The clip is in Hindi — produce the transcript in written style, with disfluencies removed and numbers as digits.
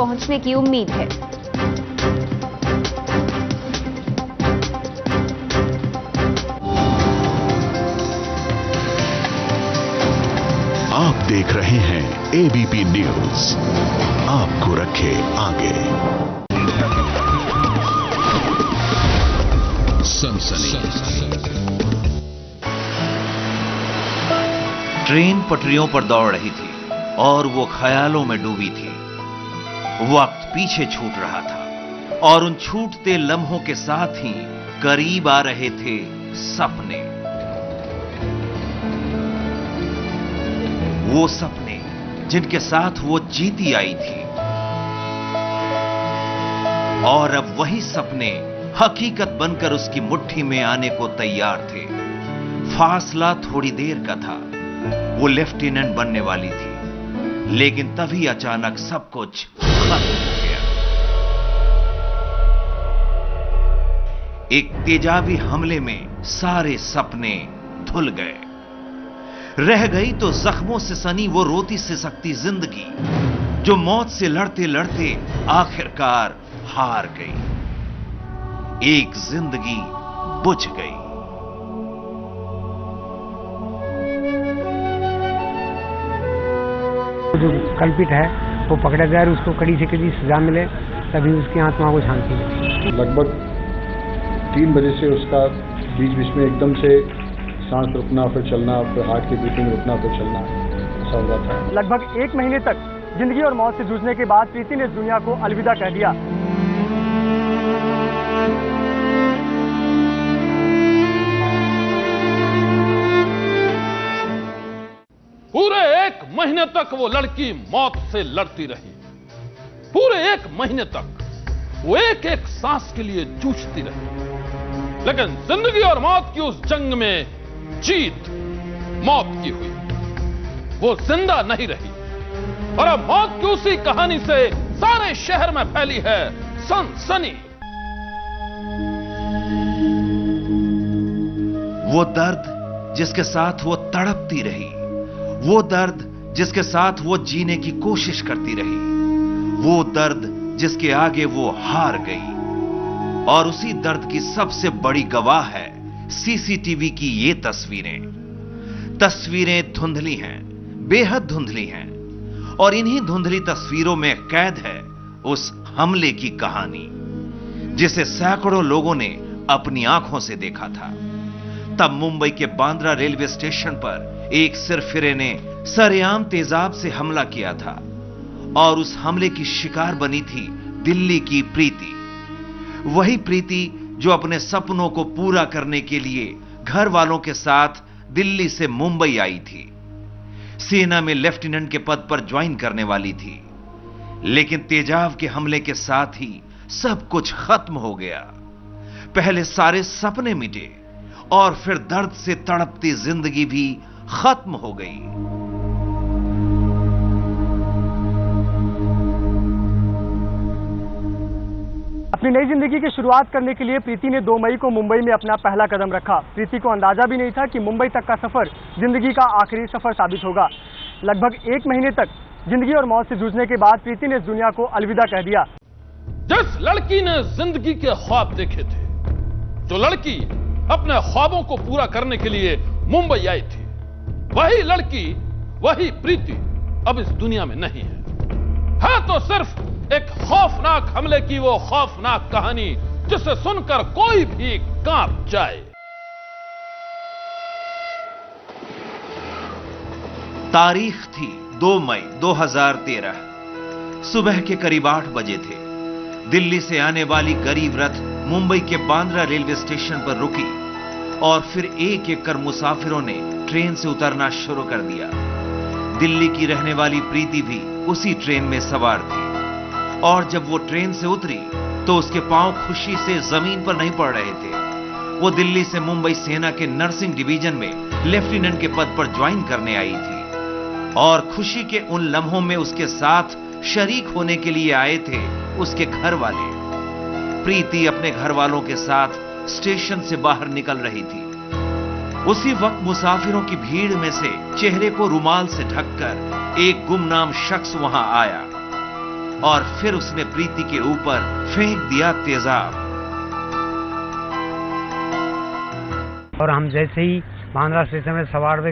पहुंचने की उम्मीद है। आप देख रहे हैं एबीपी न्यूज, आपको रखे आगे। सनसनी। ट्रेन पटरियों पर दौड़ रही थी और वो ख्यालों में डूबी थी। वक्त पीछे छूट रहा था और उन छूटते लम्हों के साथ ही करीब आ रहे थे सपने। वो सपने जिनके साथ वो जीती आई थी, और अब वही सपने हकीकत बनकर उसकी मुट्ठी में आने को तैयार थे। फासला थोड़ी देर का था, वो लेफ्टिनेंट बनने वाली थी, लेकिन तभी अचानक सब कुछ खत्म हो गया। एक तेजाबी हमले में सारे सपने धुल गए। रह गई तो जख्मों से सनी वो रोती सिसकती जिंदगी, जो मौत से लड़ते लड़ते आखिरकार हार गई। एक जिंदगी बुझ गई। जो कल्पित है वो पकड़ा जाए, उसको कड़ी से कड़ी सजा मिले, तभी उसकी आत्मा को शांति मिले। लगभग 3 बजे से उसका बीच बीच में एकदम से सांस रुकना, फिर चलना, फिर हार्ट की बीटिंग रुकना, फिर चलना, ऐसा हो रहा था। लगभग 1 महीने तक जिंदगी और मौत से जूझने के बाद प्रीति ने इस दुनिया को अलविदा कह दिया। पूरे 1 महीने तक वो लड़की मौत से लड़ती रही। पूरे 1 महीने तक वो एक एक सांस के लिए जूझती रही, लेकिन जिंदगी और मौत की उस जंग में जीत मौत की हुई। वो जिंदा नहीं रही और अब मौत की उसी कहानी से सारे शहर में फैली है सनसनी। वो दर्द जिसके साथ वो तड़पती रही, वो दर्द जिसके साथ वो जीने की कोशिश करती रही, वो दर्द जिसके आगे वो हार गई। और उसी दर्द की सबसे बड़ी गवाह है सीसीटीवी की ये तस्वीरें धुंधली हैं, बेहद धुंधली हैं, और इन्हीं धुंधली तस्वीरों में कैद है उस हमले की कहानी, जिसे सैकड़ों लोगों ने अपनी आंखों से देखा था। तब मुंबई के बांद्रा रेलवे स्टेशन पर एक सिरफिरे ने सरेआम तेजाब से हमला किया था, और उस हमले की शिकार बनी थी दिल्ली की प्रीति। वही प्रीति जो अपने सपनों को पूरा करने के लिए घर वालों के साथ दिल्ली से मुंबई आई थी। सेना में लेफ्टिनेंट के पद पर ज्वाइन करने वाली थी, लेकिन तेजाब के हमले के साथ ही सब कुछ खत्म हो गया। पहले सारे सपने मिटे और फिर दर्द से तड़पती जिंदगी भी खत्म हो गई। अपनी नई जिंदगी की शुरुआत करने के लिए प्रीति ने 2 मई को मुंबई में अपना पहला कदम रखा। प्रीति को अंदाजा भी नहीं था कि मुंबई तक का सफर जिंदगी का आखिरी सफर साबित होगा। लगभग 1 महीने तक जिंदगी और मौत से जूझने के बाद प्रीति ने इस दुनिया को अलविदा कह दिया। जिस लड़की ने जिंदगी के ख्वाब देखे थे, जो लड़की अपने ख्वाबों को पूरा करने के लिए मुंबई आई थी, वही लड़की, वही प्रीति अब इस दुनिया में नहीं है तो सिर्फ एक खौफनाक हमले की वो खौफनाक कहानी, जिसे सुनकर कोई भी कांप जाए। तारीख थी 2 मई 2013। सुबह के करीब 8 बजे थे। दिल्ली से आने वाली गरीब रथ मुंबई के बांद्रा रेलवे स्टेशन पर रुकी और फिर एक एक कर मुसाफिरों ने ट्रेन से उतरना शुरू कर दिया। दिल्ली की रहने वाली प्रीति भी उसी ट्रेन में सवार थी, और जब वो ट्रेन से उतरी तो उसके पांव खुशी से जमीन पर नहीं पड़ रहे थे। वो दिल्ली से मुंबई सेना के नर्सिंग डिवीजन में लेफ्टिनेंट के पद पर ज्वाइन करने आई थी, और खुशी के उन लम्हों में उसके साथ शरीक होने के लिए आए थे उसके घर वाले। प्रीति अपने घर वालों के साथ स्टेशन से बाहर निकल रही थी। उसी वक्त मुसाफिरों की भीड़ में से चेहरे को रुमाल से ढककर एक गुमनाम शख्स वहां आया। और फिर उसने प्रीति के ऊपर फेंक दिया तेजाब। और हम जैसे ही बांद्रा स्टेशन में सवार हुए,